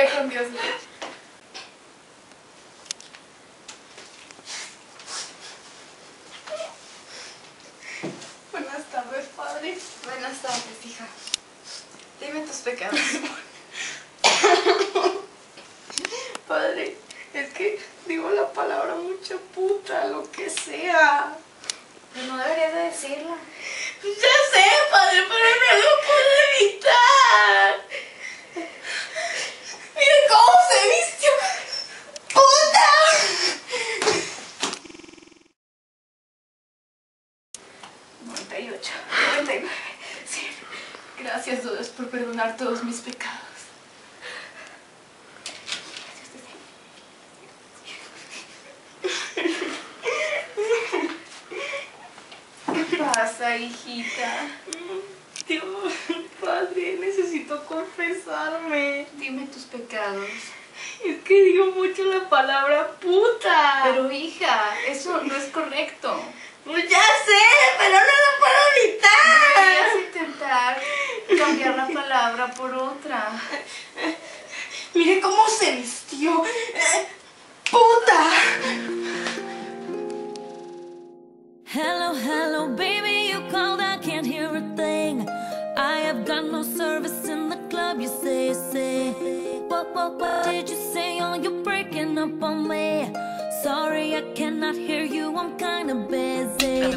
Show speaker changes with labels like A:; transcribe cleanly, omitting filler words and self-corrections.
A: Ve con Dios. Buenas tardes, padre.
B: Buenas tardes, hija. Dime tus pecados.
A: Padre, es que digo la palabra mucha puta, lo que sea.
B: Pero no deberías de decirla.
A: Ya sé, padre, pero no lo puedo evitar. Mira cómo se vistió. ¡Puta! 98, 99, 100. Gracias, Dios, por perdonar todos mis pecados. ¿Qué pasa, hijita? Dios, padre, necesito confesarme.
B: Dime tus pecados.
A: Es que digo mucho la palabra puta.
B: Pero hija, eso no es correcto.
A: Pues ya sé, pero no lo puedo evitar.
B: Deberías intentar cambiar la palabra por otra.
A: Mire cómo se vistió. ¡Puta!
C: Hello, hello, baby, you called, I can't hear a thing. I have got no service in the club, you say. What did you say? Oh, you're breaking up on me. Sorry, I cannot hear you, I'm kinda busy.